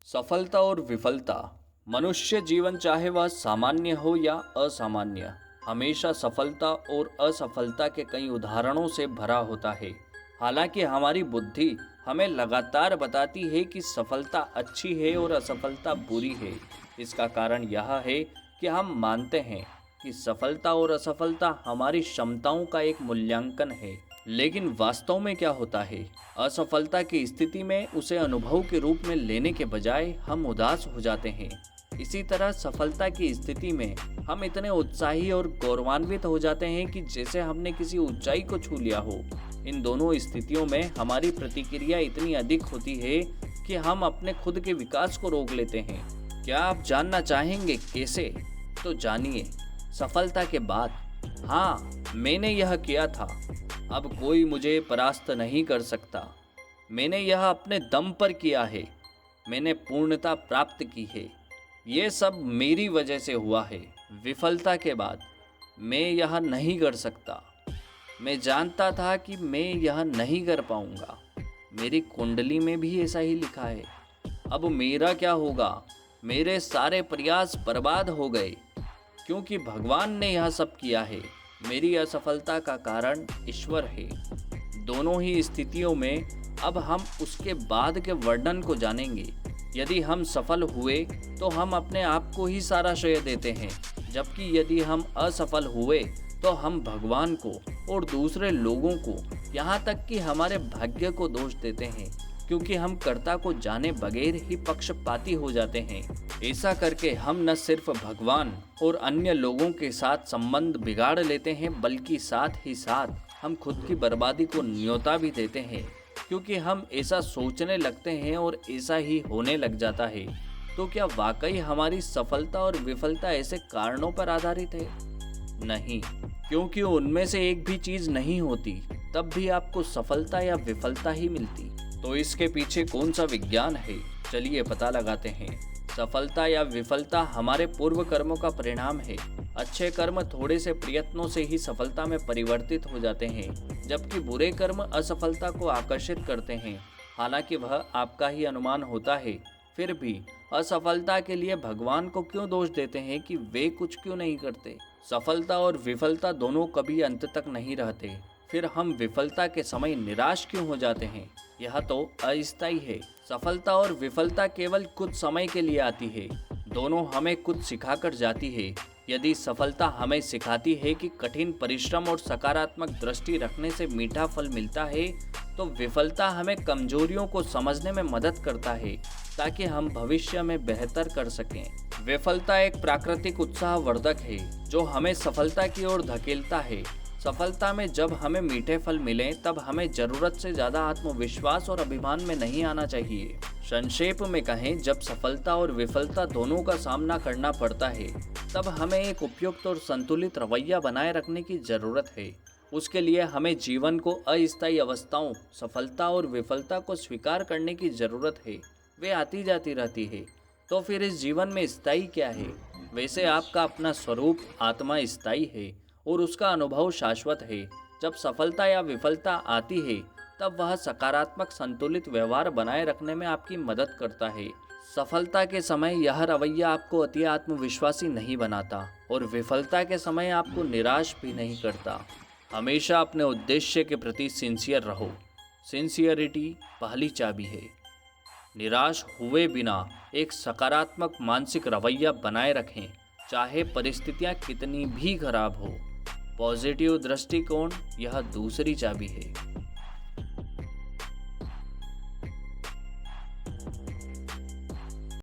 सफलता और विफलता। मनुष्य जीवन चाहे वह सामान्य हो या असामान्य, हमेशा सफलता और असफलता के कई उदाहरणों से भरा होता है। हालांकि हमारी बुद्धि हमें लगातार बताती है कि सफलता अच्छी है और असफलता बुरी है। इसका कारण यह है कि हम मानते हैं कि सफलता और असफलता हमारी क्षमताओं का एक मूल्यांकन है। लेकिन वास्तव में क्या होता है? असफलता की स्थिति में उसे अनुभव के रूप में लेने के बजाय हम उदास हो जाते हैं। इसी तरह सफलता की स्थिति में हम इतने उत्साही और गौरवान्वित हो जाते हैं कि जैसे हमने किसी ऊंचाई को छू लिया हो। इन दोनों स्थितियों में हमारी प्रतिक्रिया इतनी अधिक होती है कि हम अपने खुद के विकास को रोक लेते हैं। क्या आप जानना चाहेंगे कैसे? तो जानिए। सफलता के बाद, हाँ, मैंने यह किया था, अब कोई मुझे परास्त नहीं कर सकता, मैंने यह अपने दम पर किया है, मैंने पूर्णता प्राप्त की है, ये सब मेरी वजह से हुआ है। विफलता के बाद, मैं यह नहीं कर सकता, मैं जानता था कि मैं यह नहीं कर पाऊंगा, मेरी कुंडली में भी ऐसा ही लिखा है, अब मेरा क्या होगा, मेरे सारे प्रयास बर्बाद हो गए, क्योंकि भगवान ने यह सब किया है। मेरी असफलता का कारण ईश्वर है। दोनों ही स्थितियों में अब हम उसके बाद के वर्णन को जानेंगे। यदि हम सफल हुए तो हम अपने आप को ही सारा श्रेय देते हैं, जबकि यदि हम असफल हुए तो हम भगवान को और दूसरे लोगों को, यहाँ तक कि हमारे भाग्य को दोष देते हैं, क्योंकि हम कर्ता को जाने बगैर ही पक्षपाती हो जाते हैं। ऐसा करके हम न सिर्फ भगवान और अन्य लोगों के साथ संबंध बिगाड़ लेते हैं, बल्कि साथ ही साथ हम खुद की बर्बादी को न्योता भी देते हैं, क्योंकि हम ऐसा सोचने लगते हैं और ऐसा ही होने लग जाता है। तो क्या वाकई हमारी सफलता और विफलता ऐसे कारणों पर आधारित है? नहीं, क्योंकि उनमें से एक भी चीज नहीं होती, तब भी आपको सफलता या विफलता ही मिलती। तो इसके पीछे कौन सा विज्ञान है? चलिए पता लगाते हैं। सफलता या विफलता हमारे पूर्व कर्मों का परिणाम है। अच्छे कर्म थोड़े से प्रयत्नों से ही सफलता में परिवर्तित हो जाते हैं, जबकि बुरे कर्म असफलता को आकर्षित करते हैं। हालांकि वह आपका ही अनुमान होता है, फिर भी असफलता के लिए भगवान को क्यों दोष देते हैं कि वे कुछ क्यों नहीं करते? सफलता और विफलता दोनों कभी अंत तक नहीं रहते। फिर हम विफलता के समय निराश क्यों हो जाते हैं? यह तो अस्थायी है। सफलता और विफलता केवल कुछ समय के लिए आती है। दोनों हमें कुछ सिखाकर जाती है। यदि सफलता हमें सिखाती है कि कठिन परिश्रम और सकारात्मक दृष्टि रखने से मीठा फल मिलता है, तो विफलता हमें कमजोरियों को समझने में मदद करता है, ताकि हम भविष्य में बेहतर कर सकें। विफलता एक प्राकृतिक उत्साहवर्धक है जो हमें सफलता की ओर धकेलता है। सफलता में जब हमें मीठे फल मिलें, तब हमें जरूरत से ज्यादा आत्मविश्वास और अभिमान में नहीं आना चाहिए। संक्षेप में कहें, जब सफलता और विफलता दोनों का सामना करना पड़ता है, तब हमें एक उपयुक्त और संतुलित रवैया बनाए रखने की जरूरत है। उसके लिए हमें जीवन को अस्थायी अवस्थाओं, सफलता और विफलता को स्वीकार करने की जरूरत है। वे आती जाती रहती है। तो फिर इस जीवन में स्थायी क्या है? वैसे आपका अपना स्वरूप आत्मा स्थायी है और उसका अनुभव शाश्वत है। जब सफलता या विफलता आती है, तब वह सकारात्मक संतुलित व्यवहार बनाए रखने में आपकी मदद करता है। सफलता के समय यह रवैया आपको अति आत्मविश्वासी नहीं बनाता और विफलता के समय आपको निराश भी नहीं करता। हमेशा अपने उद्देश्य के प्रति सिंसियर रहो। सिंसियरिटी पहली चाबी है। निराश हुए बिना एक सकारात्मक मानसिक रवैया बनाए रखें, चाहे परिस्थितियां कितनी भी खराब हो। पॉजिटिव दृष्टिकोण यह दूसरी चाबी है।